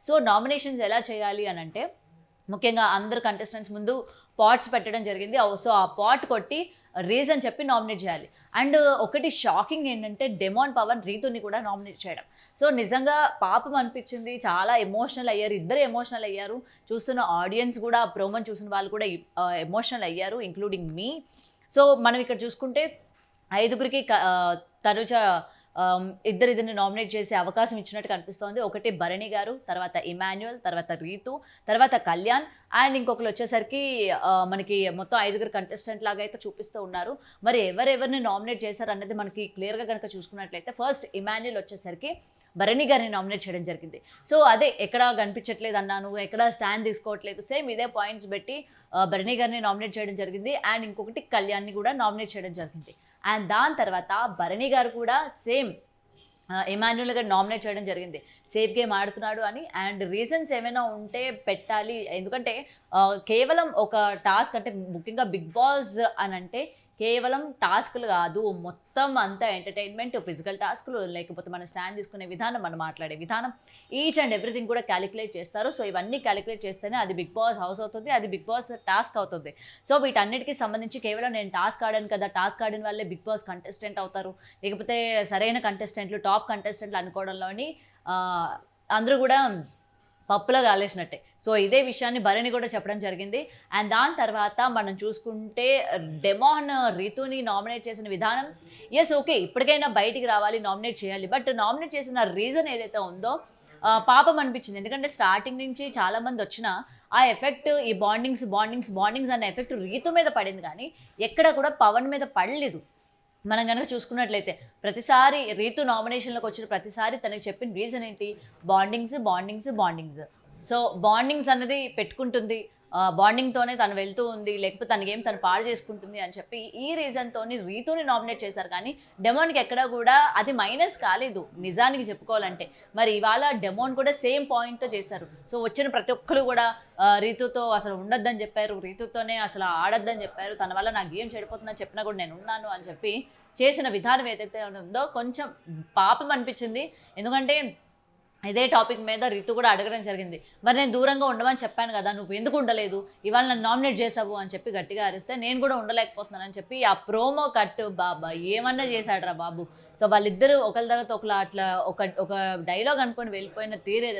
So nominations ఎలా చేయాలి అని అంటే ముఖ్యంగా అందరు కంటెస్టెంట్స్ ముందు పాట్స్ పెట్టడం జరిగింది. సో ఆ పాట్ కొట్టి రీజన్ చెప్పి నామినేట్ చేయాలి. అండ్ ఒకటి షాకింగ్ ఏంటంటే డెమాన్ పవన్ రీతుని కూడా నామినేట్ చేయడం. సో నిజంగా పాపం అనిపించింది. చాలా ఎమోషనల్ అయ్యారు. ఇద్దరు ఎమోషనల్ అయ్యారు. చూస్తున్న ఆడియన్స్ కూడా, ప్రోమోని చూసిన వాళ్ళు కూడా ఎమోషనల్ అయ్యారు, ఇంక్లూడింగ్ మీ. సో మనం ఇక్కడ చూసుకుంటే ఐదుగురికి తనుజ ఇద్దరిని నామినేట్ చేసే అవకాశం ఇచ్చినట్టు కనిపిస్తోంది. ఒకటి భరణి గారు, తర్వాత ఇమాన్యుయల్, తర్వాత రీతు, తర్వాత కళ్యాణ్ అండ్ ఇంకొకరు వచ్చేసరికి మనకి మొత్తం 5 కంటెస్టెంట్ లాగా అయితే చూపిస్తూ ఉన్నారు. మరి ఎవరెవరిని నామినేట్ చేశారు అన్నది మనకి క్లియర్గా కనుక చూసుకున్నట్లయితే ఫస్ట్ ఇమాన్యుయల్ వచ్చేసరికి భరణి గారిని నామినేట్ చేయడం జరిగింది. సో అదే ఎక్కడ కనిపించట్లేదు అన్నాను, ఎక్కడ స్టాండ్ తీసుకోవట్లేదు, సేమ్ ఇదే పాయింట్స్ పెట్టి భరణి గారిని నామినేట్ చేయడం జరిగింది. అండ్ ఇంకొకటి కళ్యాణ్ని కూడా నామినేట్ చేయడం జరిగింది. అండ్ దాని తర్వాత భరణి గారు కూడా సేమ్ ఇమాన్యుయల్ గారు నామినేట్ చేయడం జరిగింది. సేఫ్ గేమ్ ఆడుతున్నాడు అని. అండ్ రీజన్స్ ఏమైనా ఉంటే పెట్టాలి, ఎందుకంటే కేవలం ఒక టాస్క్ అంటే ముఖ్యంగా బిగ్ బాస్ అని అంటే కేవలం టాస్కులు కాదు, మొత్తం అంతా ఎంటర్టైన్మెంట్, ఫిజికల్ టాస్కులు, లేకపోతే మన స్టాండ్ తీసుకునే విధానం, మనం మాట్లాడే విధానం, ఈచ్ అండ్ ఎవ్రీథింగ్ కూడా క్యాలిక్యులేట్ చేస్తారు. సో ఇవన్నీ క్యాలిక్యులేట్ చేస్తేనే అది బిగ్ బాస్ హౌస్ అవుతుంది, అది బిగ్ బాస్ టాస్క్ అవుతుంది. సో వీటన్నిటికీ సంబంధించి కేవలం నేను టాస్క్ ఆడాను కదా, టాస్క్ ఆడిన వాళ్ళే బిగ్ బాస్ కంటెస్టెంట్ అవుతారు, లేకపోతే సరైన కంటెస్టెంట్లు, టాప్ కంటెస్టెంట్లు అనుకోవడంలోని అందరూ కూడా పప్పులో కాలేసినట్టే. సో ఇదే విషయాన్ని భరణి కూడా చెప్పడం జరిగింది. అండ్ దాని తర్వాత మనం చూసుకుంటే డెమాన్ రీతుని నామినేట్ చేసిన విధానం, ఎస్ ఓకే ఇప్పటికైనా బయటికి రావాలి, నామినేట్ చేయాలి. బట్ నామినేట్ చేసిన రీజన్ ఏదైతే ఉందో పాపం అనిపించింది. ఎందుకంటే స్టార్టింగ్ నుంచి చాలామంది వచ్చిన ఆ ఎఫెక్ట్, ఈ బాండింగ్స్ అనే ఎఫెక్ట్ రీతు మీద పడింది, కానీ ఎక్కడ కూడా పవన్ మీద పడలేదు. మనం కనుక చూసుకున్నట్లయితే ప్రతిసారి రీతు నామినేషన్లోకి వచ్చిన ప్రతిసారి తనకి చెప్పిన రీజన్ ఏంటి, బాండింగ్స్. సో బాండింగ్స్ అన్నది పెట్టుకుంటుంది, బాండింగ్తోనే తను వెళ్తూ ఉంది, లేకపోతే తనకేం తను పాడు చేసుకుంటుంది అని చెప్పి ఈ రీజన్తో రీతుని నామినేట్ చేశారు. కానీ డెమోన్కి ఎక్కడా కూడా అది మైనస్ కాలేదు నిజానికి చెప్పుకోవాలంటే. మరి ఇవాళ డెమోన్ కూడా సేమ్ పాయింట్తో చేశారు. సో వచ్చిన ప్రతి ఒక్కరు కూడా రీతుతో అసలు ఉండొద్దని చెప్పారు, రీతుతోనే అసలు ఆడొద్దని చెప్పారు, తన వల్ల నా గేమ్ చెడిపోతుందని చెప్పినా కూడా నేను ఉన్నాను అని చెప్పి చేసిన విధానం ఏదైతే ఉందో కొంచెం పాపం అనిపించింది. ఎందుకంటే ఇదే టాపిక్ మీద రీతు కూడా అడగడం జరిగింది, మరి నేను దూరంగా ఉండమని చెప్పాను కదా, నువ్వు ఎందుకు ఉండలేదు, ఇవాళ నన్ను నామినేట్ చేసావు అని చెప్పి గట్టిగా అరిస్తే నేను కూడా ఉండలేకపోతున్నానని చెప్పి ఆ ప్రోమో కట్ బాబా ఏమన్నా చేశాడు రా బాబు. సో వాళ్ళిద్దరూ ఒకరి తర్వాత ఒకరు అట్లా ఒక డైలాగ్ అనుకొని వెళ్ళిపోయిన తీరే